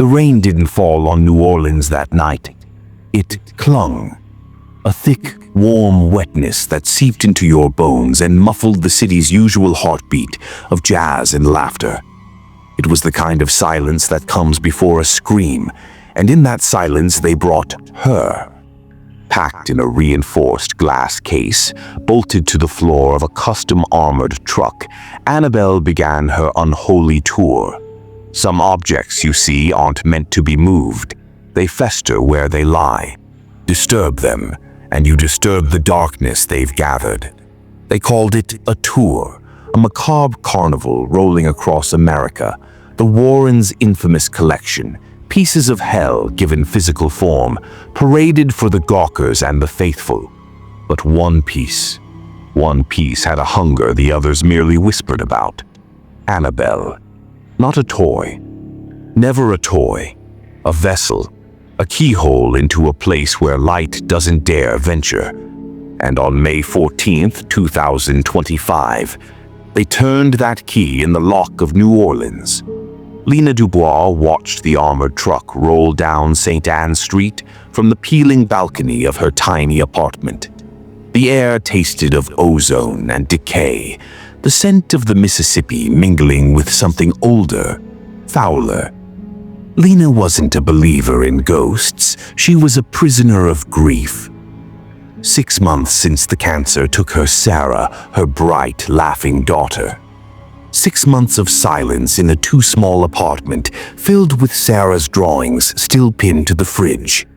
The rain didn't fall on New Orleans that night. It clung. A thick, warm wetness that seeped into your bones and muffled the city's usual heartbeat of jazz and laughter. It was the kind of silence that comes before a scream, and in that silence they brought her. Packed in a reinforced glass case, bolted to the floor of a custom-armored truck, Annabelle began her unholy tour. Some objects, you see, aren't meant to be moved. They fester where they lie. Disturb them, and you disturb the darkness they've gathered. They called it a tour, a macabre carnival rolling across America, the Warrens' infamous collection, pieces of hell given physical form, paraded for the gawkers and the faithful. But one piece had a hunger the others merely whispered about. Annabelle. Not a toy. Never a toy. A vessel. A keyhole into a place where light doesn't dare venture. And on May 14th, 2025, they turned that key in the lock of New Orleans. Lena Dubois watched the armored truck roll down St. Anne Street from the peeling balcony of her tiny apartment. The air tasted of ozone and decay, the scent of the Mississippi mingling with something older, fouler. Lena wasn't a believer in ghosts, she was a prisoner of grief. 6 months since the cancer took her Sarah, her bright, laughing daughter. 6 months of silence in a too-small apartment filled with Sarah's drawings still pinned to the fridge.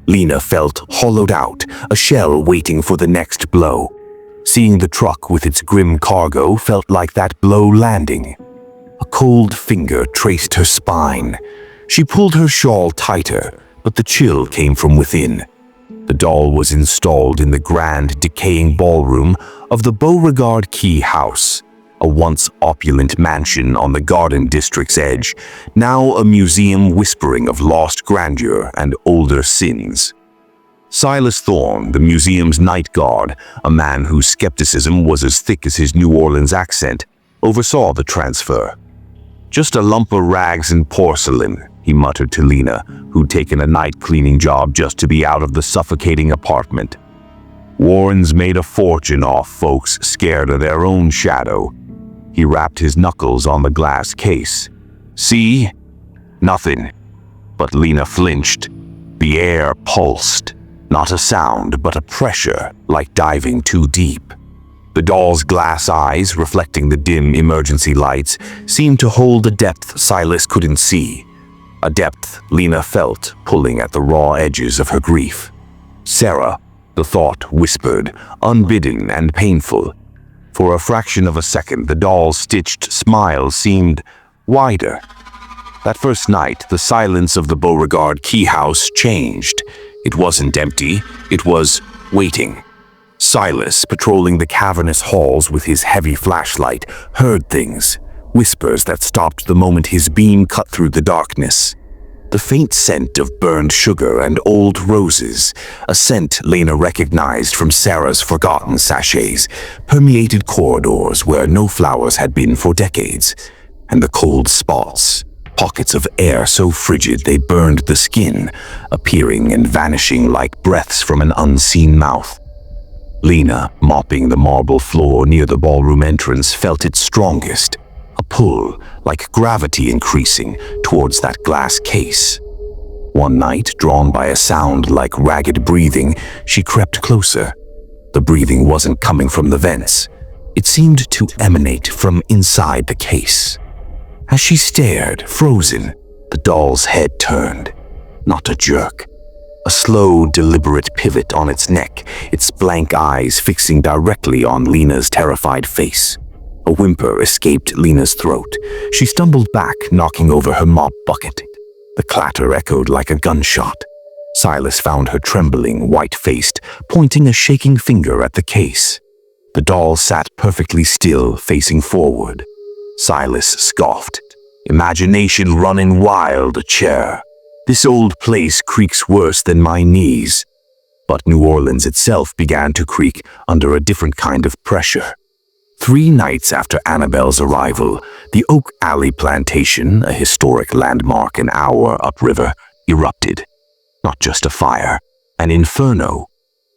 Lena felt hollowed out, a shell waiting for the next blow. Seeing the truck with its grim cargo felt like that blow landing. A cold finger traced her spine. She pulled her shawl tighter, but the chill came from within. The doll was installed in the grand, decaying ballroom of the Beauregard Key House, a once opulent mansion on the Garden District's edge, now a museum whispering of lost grandeur and older sins. Silas Thorne, the museum's night guard, a man whose skepticism was as thick as his New Orleans accent, oversaw the transfer. "Just a lump of rags and porcelain," he muttered to Lena, who'd taken a night cleaning job just to be out of the suffocating apartment. "Warren's made a fortune off folks scared of their own shadow." He rapped his knuckles on the glass case. "See? Nothing." But Lena flinched. The air pulsed. Not a sound, but a pressure, like diving too deep. The doll's glass eyes, reflecting the dim emergency lights, seemed to hold a depth Silas couldn't see. A depth Lena felt pulling at the raw edges of her grief. "Sarah," the thought whispered, unbidden and painful. For a fraction of a second, the doll's stitched smile seemed wider. That first night, the silence of the Beauregard Key House changed. It wasn't empty, it was waiting. Silas, patrolling the cavernous halls with his heavy flashlight, heard things, whispers that stopped the moment his beam cut through the darkness. The faint scent of burned sugar and old roses, a scent Lena recognized from Sarah's forgotten sachets, permeated corridors where no flowers had been for decades, and the cold spots, pockets of air so frigid they burned the skin, appearing and vanishing like breaths from an unseen mouth. Lena, mopping the marble floor near the ballroom entrance, felt its strongest. A pull, like gravity increasing, towards that glass case. One night, drawn by a sound like ragged breathing, she crept closer. The breathing wasn't coming from the vents. It seemed to emanate from inside the case. As she stared, frozen, the doll's head turned. Not a jerk. A slow, deliberate pivot on its neck, its blank eyes fixing directly on Lena's terrified face. A whimper escaped Lena's throat. She stumbled back, knocking over her mop bucket. The clatter echoed like a gunshot. Silas found her trembling, white-faced, pointing a shaking finger at the case. The doll sat perfectly still, facing forward. Silas scoffed. "Imagination running wild, chair. This old place creaks worse than my knees." But New Orleans itself began to creak under a different kind of pressure. 3 nights after Annabelle's arrival, the Oak Alley plantation, a historic landmark an hour upriver, erupted. Not just a fire, an inferno.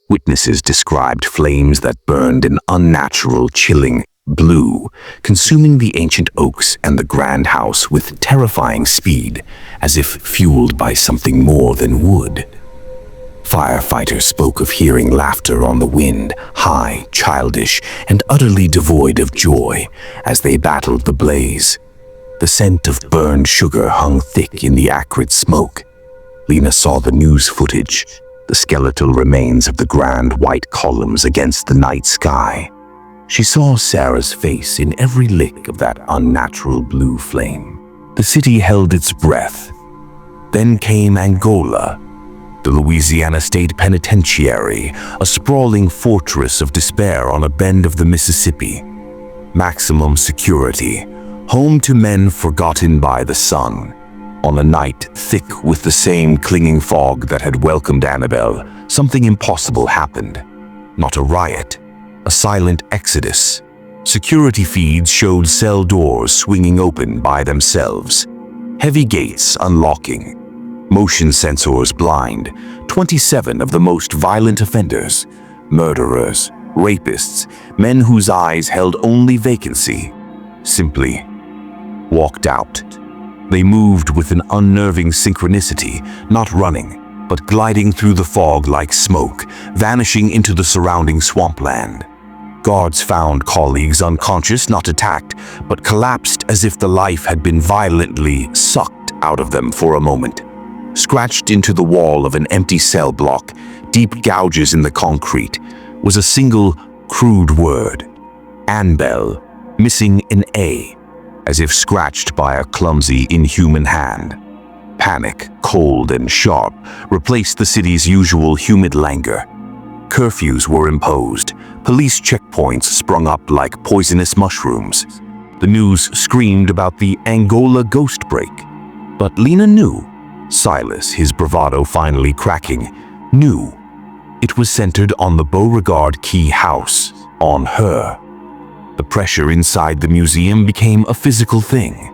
Witnesses described flames that burned an unnatural, chilling blue, consuming the ancient oaks and the grand house with terrifying speed, as if fueled by something more than wood. Firefighters spoke of hearing laughter on the wind, high, childish, and utterly devoid of joy as they battled the blaze. The scent of burned sugar hung thick in the acrid smoke. Lena saw the news footage, the skeletal remains of the grand white columns against the night sky. She saw Sarah's face in every lick of that unnatural blue flame. The city held its breath. Then came Angola, the Louisiana State Penitentiary, a sprawling fortress of despair on a bend of the Mississippi. Maximum security, home to men forgotten by the sun. On a night thick with the same clinging fog that had welcomed Annabelle, something impossible happened. Not a riot, a silent exodus. Security feeds showed cell doors swinging open by themselves, heavy gates unlocking, motion sensors blind. 27 of the most violent offenders, murderers, rapists, men whose eyes held only vacancy, simply walked out. They moved with an unnerving synchronicity, not running, but gliding through the fog like smoke, vanishing into the surrounding swampland. Guards found colleagues unconscious, not attacked, but collapsed as if the life had been violently sucked out of them for a moment. Scratched into the wall of an empty cell block, deep gouges in the concrete, was a single, crude word. Annabelle, missing an A, as if scratched by a clumsy, inhuman hand. Panic, cold and sharp, replaced the city's usual humid languor. Curfews were imposed. Police checkpoints sprung up like poisonous mushrooms. The news screamed about the Angola ghost break. But Lena knew. Silas, his bravado finally cracking, knew. It was centered on the Beauregard Key house, on her. The pressure inside the museum became a physical thing.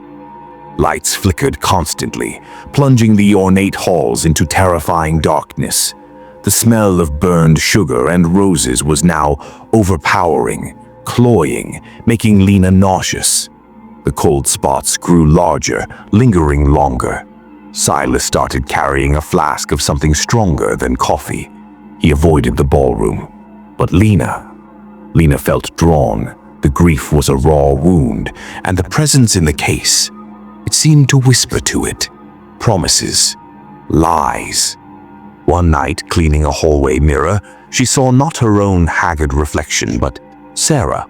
Lights flickered constantly, plunging the ornate halls into terrifying darkness. The smell of burned sugar and roses was now overpowering, cloying, making Lena nauseous. The cold spots grew larger, lingering longer. Silas started carrying a flask of something stronger than coffee. He avoided the ballroom. But Lena felt drawn. The grief was a raw wound, and the presence in the case, it seemed to whisper to it. Promises. Lies. One night, cleaning a hallway mirror, she saw not her own haggard reflection, but Sarah.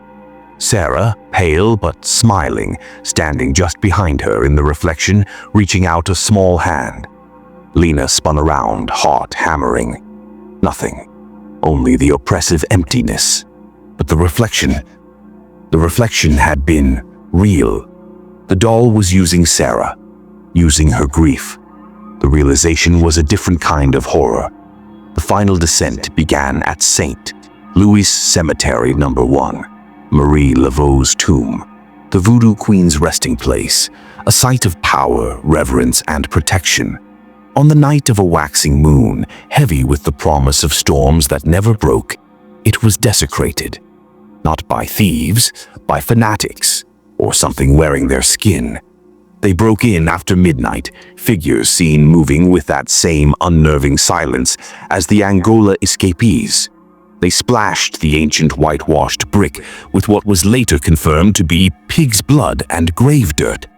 Sarah, pale but smiling, standing just behind her in the reflection, reaching out a small hand. Lena spun around, heart hammering. Nothing. Only the oppressive emptiness. But the reflection had been real. The doll was using Sarah, using her grief. The realization was a different kind of horror. The final descent began at St. Louis Cemetery No. 1. Marie Laveau's tomb, the Voodoo Queen's resting place, a site of power, reverence, and protection. On the night of a waxing moon, heavy with the promise of storms that never broke, it was desecrated. Not by thieves, by fanatics, or something wearing their skin. They broke in after midnight, figures seen moving with that same unnerving silence as the Angola escapees. They splashed the ancient whitewashed brick with what was later confirmed to be pig's blood and grave dirt.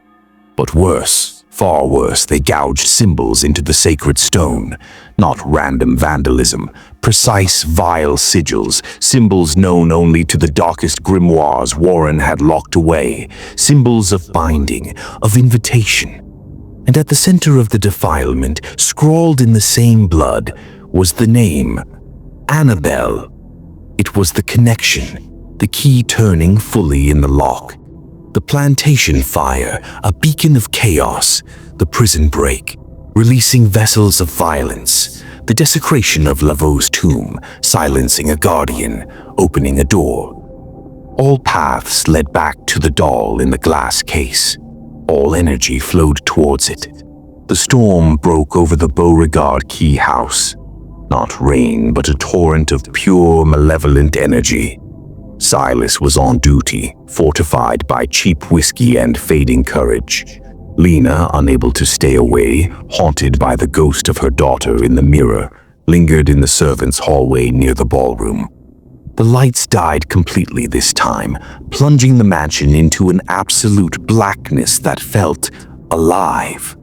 But worse, far worse, they gouged symbols into the sacred stone. Not random vandalism, precise, vile sigils, symbols known only to the darkest grimoires Warren had locked away, symbols of binding, of invitation. And at the center of the defilement, scrawled in the same blood, was the name, Annabelle. It was the connection, the key turning fully in the lock. The plantation fire, a beacon of chaos, the prison break, releasing vessels of violence, the desecration of Laveau's tomb, silencing a guardian, opening a door. All paths led back to the doll in the glass case. All energy flowed towards it. The storm broke over the Beauregard Key House. Not rain, but a torrent of pure, malevolent energy. Silas was on duty, fortified by cheap whiskey and fading courage. Lena, unable to stay away, haunted by the ghost of her daughter in the mirror, lingered in the servants' hallway near the ballroom. The lights died completely this time, plunging the mansion into an absolute blackness that felt alive.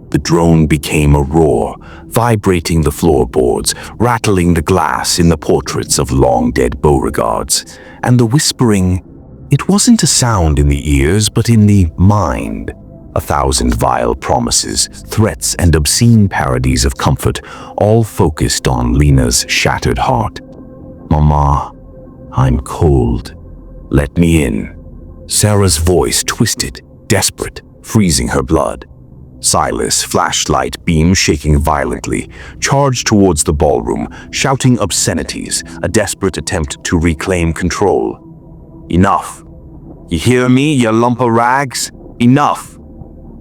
The drone became a roar, vibrating the floorboards, rattling the glass in the portraits of long-dead Beauregards, and the whispering, it wasn't a sound in the ears but in the mind. 1,000 vile promises, threats, and obscene parodies of comfort, all focused on Lena's shattered heart. "Mama, I'm cold. Let me in." Sarah's voice twisted, desperate, freezing her blood. Silas, flashlight beam shaking violently, charged towards the ballroom, shouting obscenities, a desperate attempt to reclaim control. "Enough! You hear me, you lump of rags? Enough!"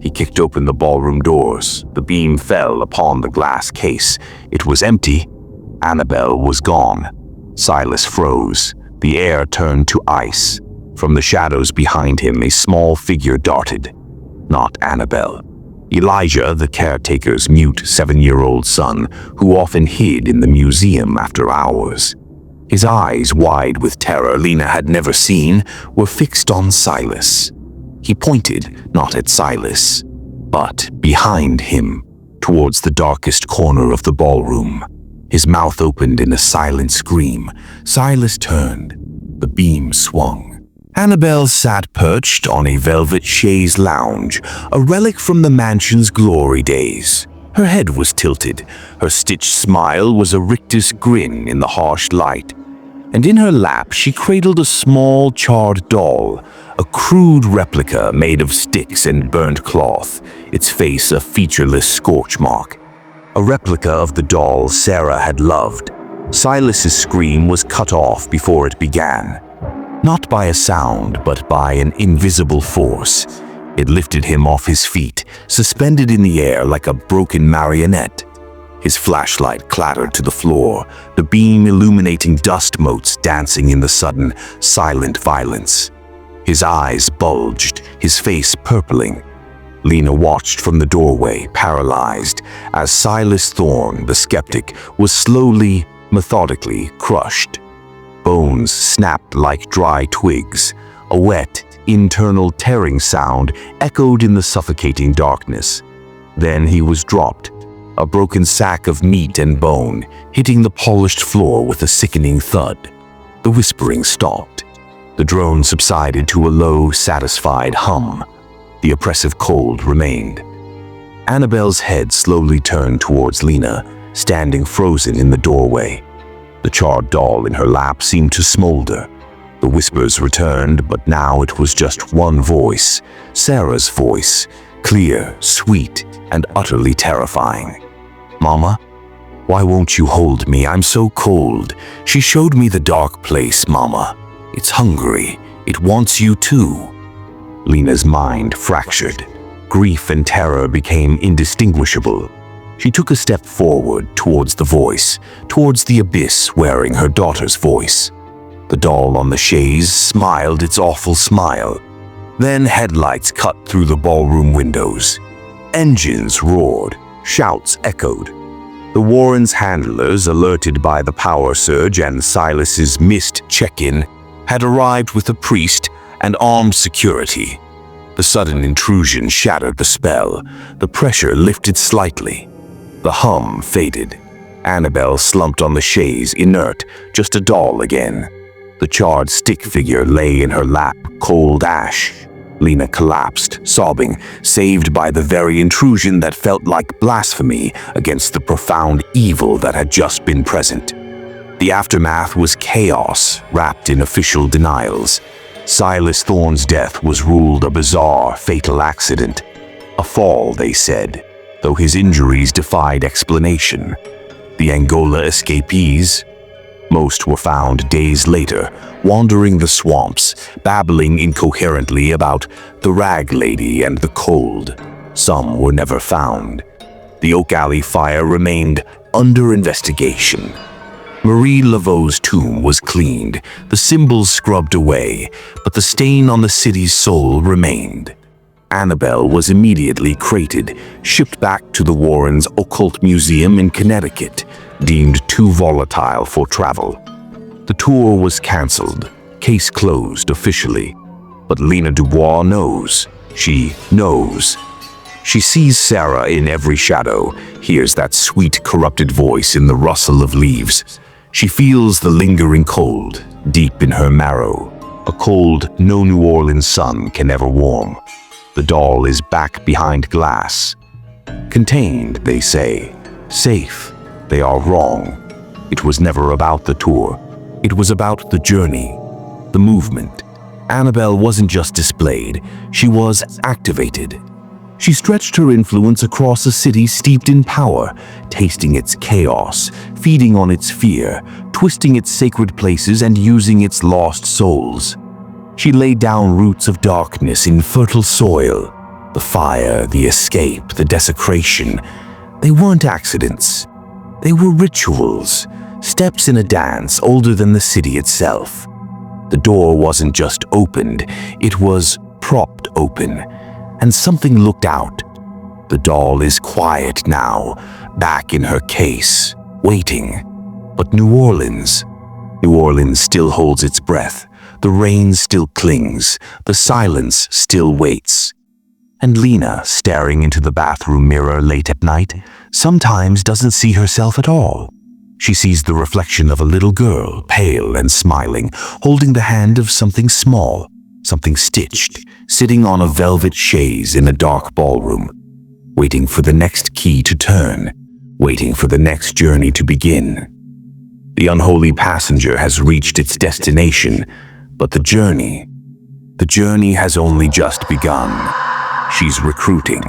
He kicked open the ballroom doors. The beam fell upon the glass case. It was empty. Annabelle was gone. Silas froze. The air turned to ice. From the shadows behind him, a small figure darted. Not Annabelle. Elijah, the caretaker's mute 7-year-old son, who often hid in the museum after hours. His eyes, wide with terror Lena had never seen, were fixed on Silas. He pointed, not at Silas, but behind him, towards the darkest corner of the ballroom. His mouth opened in a silent scream. Silas turned. The beam swung. Annabelle sat perched on a velvet chaise lounge, a relic from the mansion's glory days. Her head was tilted. Her stitched smile was a rictus grin in the harsh light. And in her lap she cradled a small charred doll, a crude replica made of sticks and burnt cloth, its face a featureless scorch mark. A replica of the doll Sarah had loved. Silas's scream was cut off before it began. Not by a sound, but by an invisible force. It lifted him off his feet, suspended in the air like a broken marionette. His flashlight clattered to the floor, the beam illuminating dust motes dancing in the sudden, silent violence. His eyes bulged, his face purpling. Lena watched from the doorway, paralyzed, as Silas Thorne, the skeptic, was slowly, methodically crushed. Bones snapped like dry twigs. A wet, internal tearing sound echoed in the suffocating darkness. Then he was dropped, a broken sack of meat and bone, hitting the polished floor with a sickening thud. The whispering stopped. The drone subsided to a low, satisfied hum. The oppressive cold remained. Annabelle's head slowly turned towards Lena, standing frozen in the doorway. The charred doll in her lap seemed to smolder. The whispers returned, but now it was just one voice, Sarah's voice, clear, sweet, and utterly terrifying. "Mama, why won't you hold me? I'm so cold. She showed me the dark place, Mama. It's hungry. It wants you too." Lena's mind fractured. Grief and terror became indistinguishable. She took a step forward towards the voice, towards the abyss wearing her daughter's voice. The doll on the chaise smiled its awful smile. Then headlights cut through the ballroom windows. Engines roared, shouts echoed. The Warrens' handlers, alerted by the power surge and Silas's missed check-in, had arrived with a priest and armed security. The sudden intrusion shattered the spell. The pressure lifted slightly. The hum faded. Annabelle slumped on the chaise, inert, just a doll again. The charred stick figure lay in her lap, cold ash. Lena collapsed, sobbing, saved by the very intrusion that felt like blasphemy against the profound evil that had just been present. The aftermath was chaos, wrapped in official denials. Silas Thorne's death was ruled a bizarre, fatal accident. A fall, they said, though his injuries defied explanation. The Angola escapees, Most were found days later, wandering the swamps, babbling incoherently about the rag lady and the cold. Some were never found. The Oak Alley fire remained under investigation. Marie Laveau's tomb was cleaned, the symbols scrubbed away, but the stain on the city's soul remained. Annabelle was immediately crated, shipped back to the Warrens' Occult Museum in Connecticut, deemed too volatile for travel. The tour was cancelled, case closed officially. But Lena Dubois knows. She knows. She sees Sarah in every shadow, hears that sweet, corrupted voice in the rustle of leaves. She feels the lingering cold, deep in her marrow, a cold no New Orleans sun can ever warm. The doll is back behind glass. Contained, they say. Safe. They are wrong. It was never about the tour. It was about the journey, the movement. Annabelle wasn't just displayed, she was activated. She stretched her influence across a city steeped in power, tasting its chaos, feeding on its fear, twisting its sacred places and using its lost souls. She laid down roots of darkness in fertile soil. The fire, the escape, the desecration. They weren't accidents. They were rituals, steps in a dance older than the city itself. The door wasn't just opened, it was propped open, and something looked out. The doll is quiet now, back in her case, waiting. But New Orleans still holds its breath. The rain still clings, the silence still waits. And Lena, staring into the bathroom mirror late at night, sometimes doesn't see herself at all. She sees the reflection of a little girl, pale and smiling, holding the hand of something small, something stitched, sitting on a velvet chaise in a dark ballroom, waiting for the next key to turn, waiting for the next journey to begin. The unholy passenger has reached its destination, but the journey has only just begun. She's recruiting,